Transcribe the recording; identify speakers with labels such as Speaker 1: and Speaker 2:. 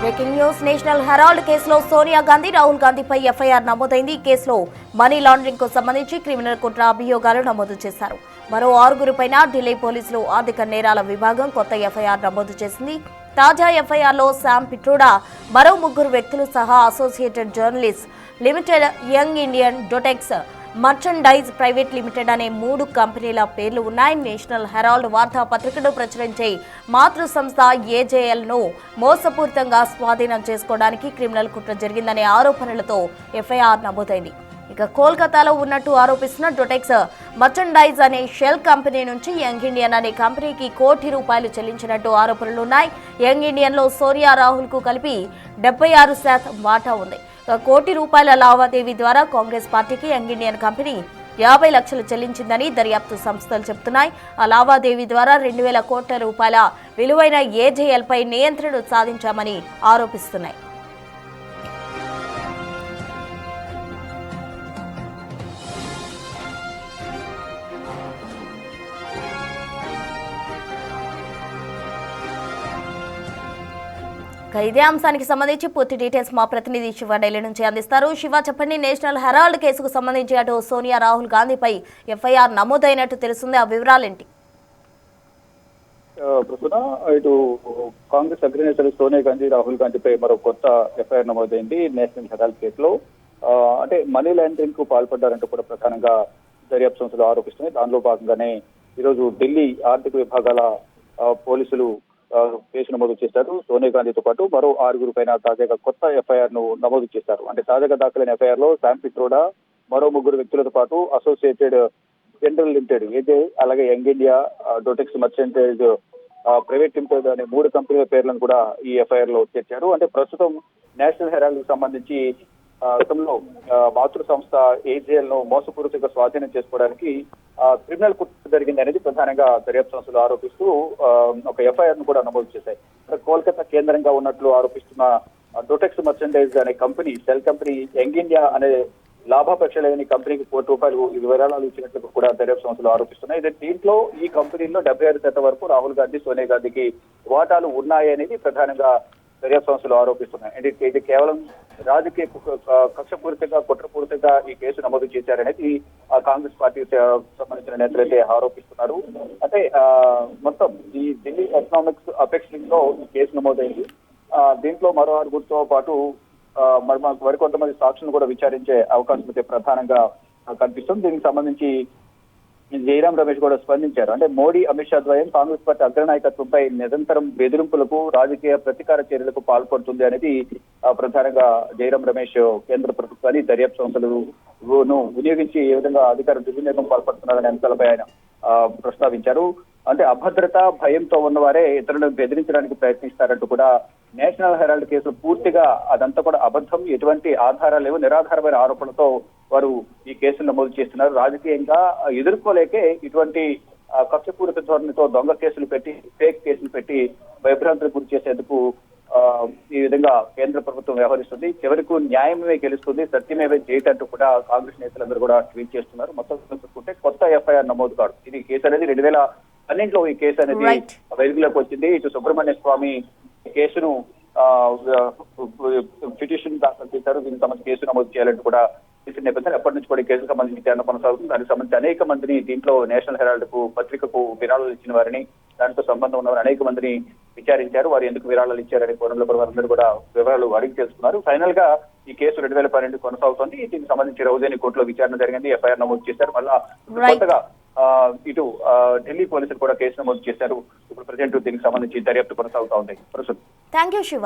Speaker 1: Breaking news. National Herald కేసులో Sonia Gandhi, Rahul గాంధీపై FIR నమోదైంది. ఈ కేసులో మనీ లాండరింగ్ కు సంబంధించి క్రిమినల్ కుట్ర అభియోగాలు నమోదు చేశారు. మరో 6గురిపైన ఢిల్లీ పోలీసులు ఆర్థిక నేరాల విభాగం కొత్త ఎఫ్ఐఆర్ నమోదు చేసింది. తాజా ఎఫ్ఐఆర్లో శామ్ పిట్రోడా, మరో 3 వ్యక్తులు సహా associated journalist limited, young Indian Dotex merchandise private limited అనే 3 కంపెనీల పేర్లు ఉన్నాయి. నేషనల్ హెరాల్డ్ వార్తాపత్రికను ప్రచురించే మాతృ సంస్థ ఏజేఎల్ను మోసపూరితంగా స్వాధీనం చేసుకోవడానికి క్రిమినల్ కుట్ర జరిగిందనే ఆరోపణలతో ఎఫ్ఐఆర్ నమోదైంది. ఇక కోల్కతాలో ఉన్నట్టు ఆరోపిస్తున్న డొటెక్స్ మర్చండైజ్ అనే షెల్ కంపెనీ నుంచి యంగ్ ఇండియన్ అనే కంపెనీకి ₹1 కోటి చెల్లించినట్టు ఆరోపణలున్నాయి. యంగ్ ఇండియన్లో సోనియా, రాహుల్కు కలిపి 76% వాటా ఉంది. ₹1 కోటి లావాదేవీ ద్వారా కాంగ్రెస్ పార్టీకి యంగ్ ఇండియన్ కంపెనీ 50 లక్షలు చెల్లించిందని దర్యాప్తు సంస్థలు చెబుతున్నాయి. ఆ లావాదేవీ ద్వారా ₹2,000 కోట్ల విలువైన ఏజేఎల్పై నియంత్రణ సాధించామని ఆరోపిస్తున్నాయి. ఇదే అంశానికి సంబంధించి పూర్తి డీటెయిల్స్ మా ప్రతినిధి శివ ఢిల్లీ నుంచి అందిస్తారు. శివ, చెప్పండి. నేషనల్ హెరాల్డ్ కేసుకు సంబంధించి అటు సోనియా, రాహుల్ గాంధీపై ఎఫ్ఐఆర్ నమోదైనట్టు తెలుస్తుంది. ఆ వివరాలేంటి?
Speaker 2: ప్రస్తుతం ఇటు కాంగ్రెస్ అగ్రనేతలు సోనియా గాంధీ, రాహుల్ గాంధీపై మరో కొత్త ఎఫ్ఐఆర్ నమోదైంది. నేషనల్ హెరాల్డ్ కేసులో అంటే మనీ లాండరింగ్ కు పాల్పడ్డారంటూ కూడా ప్రధానంగా దర్యాప్తు సంస్థలు ఆరోపిస్తున్నాయి. దానిలో భాగంగానే ఈరోజు ఢిల్లీ ఆర్థిక విభాగాల పోలీసులు కేసు నమోదు చేశారు. సోనియా గాంధీతో పాటు మరో 6 పైన తాజాగా కొత్త ఎఫ్ఐఆర్ ను నమోదు చేశారు. అంటే తాజాగా దాఖలైన ఎఫ్ఐఆర్ లో శామ్ పిట్రోడా, మరో 3 వ్యక్తులతో పాటు అసోసియేటెడ్ జనరల్ లిమిటెడ్ ఏజే, అలాగే young India, Dotex merchandise private limited అనే 3 కంపెనీల పేర్లను కూడా ఈ ఎఫ్ఐఆర్ లో చేర్చారు. అంటే ప్రస్తుతం నేషనల్ హెరాల్డ్ కు సంబంధించి గతంలో మాతృ సంస్థ ఏజేఎల్ ను మోసపూరితంగా స్వాధీనం చేసుకోవడానికి క్రిమినల్ కుట్ర జరిగింది అనేది ప్రధానంగా దర్యాప్తు సంస్థలు ఆరోపిస్తూ ఒక ఎఫ్ఐఆర్ ను కూడా నమోదు చేశాయి. కోల్కతా కేంద్రంగా ఉన్నట్లు ఆరోపిస్తున్న డొటెక్స్ మర్చెండైజ్ అనే company, cell company young India అనే లాభాపేక్ష లేని కంపెనీకి ₹1 కోటి విరాళాలు ఇచ్చినట్లు కూడా దర్యాప్తు సంస్థలు ఆరోపిస్తున్నాయి. దీంట్లో ఈ కంపెనీల్లో 76% వరకు రాహుల్ గాంధీ, సోనియా గాంధీకి వాటాలు ఉన్నాయనేది ప్రధానంగా దర్యాప్తు సంస్థలు ఆరోపిస్తున్నాయి. అంటే ఇది కేవలం రాజకీయ కక్షపూరితంగా, కుట్రపూరితంగా ఈ కేసు నమోదు చేశారనేది కాంగ్రెస్ పార్టీకి సంబంధించిన నేతలైతే ఆరోపిస్తున్నారు. అంటే మొత్తం ఈ ఢిల్లీ ఎకనామిక్స్ అపెక్స్ లింక్ లో ఈ కేసు నమోదైంది. దీంట్లో మరో 6గురితో పాటు మరికొంతమంది సాక్షులను కూడా విచారించే అవకాశం అయితే ప్రధానంగా కనిపిస్తుంది. దీనికి సంబంధించి జైరాం రమేష్ కూడా స్పందించారు. అంటే మోడీ, అమిత్ షా ద్వయం కాంగ్రెస్ పార్టీ అగ్రనాయకత్వంపై నిరంతరం బెదిరింపులకు, రాజకీయ ప్రతీకార చర్యలకు పాల్పడుతుంది అనేది ప్రధానంగా జైరాం రమేష్ కేంద్ర ప్రభుత్వాన్ని, దర్యాప్తు సంస్థలను వినియోగించి ఏ విధంగా అధికార దుర్వినియోగం పాల్పడుతున్నారనే అంశాలపై ఆయన ప్రస్తావించారు. అంటే అభద్రత, భయంతో ఉన్నవారే ఇతరులను బెదిరించడానికి ప్రయత్నిస్తారంటూ కూడా నేషనల్ హెరాల్డ్ కేసులు పూర్తిగా అదంతా కూడా అబద్ధం, ఎటువంటి ఆధారాలు లేవు, నిరాధారమైన ఆరోపణలతో వారు ఈ కేసులు నమోదు చేస్తున్నారు. రాజకీయంగా ఎదుర్కోలేకే ఇటువంటి కక్షపూరిత ధోరణితో దొంగ కేసులు పెట్టి, ఫేక్ కేసులు పెట్టి భయభ్రాంతులకు గురి చేసేందుకు ఈ విధంగా కేంద్ర ప్రభుత్వం వ్యవహరిస్తుంది. చివరకు న్యాయమే గెలుస్తుంది, సత్యమేవే చేయటంటూ కూడా కాంగ్రెస్ నేతలందరూ కూడా ట్వీట్ చేస్తున్నారు. మొత్తం చూసుకుంటే కొత్త ఎఫ్ఐఆర్ నమోదు కాదు. ఇది కేసు అనేది 2012లో ఈ కేసు అనేది వెలుగులోకి వచ్చింది. ఇటు సుబ్రహ్మణ్య స్వామి కేసును పిటిషన్ దాఖలు చేశారు. దీనికి సంబంధించి కేసు నమోదు చేయాలంటూ కూడా చేసిన నేపథ్యంలో ఎప్పటి నుంచి కూడా ఈ కేసుకు సంబంధించి విచారణ కొనసాగుతుంది. దానికి సంబంధించి అనేక మందిని, దీంట్లో నేషనల్ హెరాల్డ్ కు పత్రికకు విరాళాలు ఇచ్చిన వారిని, దాంతో సంబంధం ఉన్న అనేక మందిని విచారించారు. వారు ఎందుకు విరాళాలు ఇచ్చారనే కోణంలో వారందరూ కూడా వివరాలు అడిగి తెలుసుకున్నారు. ఫైనల్ గా ఈ కేసు 2012 కొనసాగుతుంది. దీనికి సంబంధించి రౌజేని కోర్టులో విచారణ జరిగింది, ఎఫ్ఐఆర్ నమోదు చేశారు. మళ్ళా కొత్తగా ఇటు ఢిల్లీ పోలీసులు కూడా కేసు నమోదు చేశారు. ఇప్పుడు ప్రజెంట్ దీనికి సంబంధించి దర్యాప్తు కొనసాగుతా ఉంది.
Speaker 1: Thank you Shiva.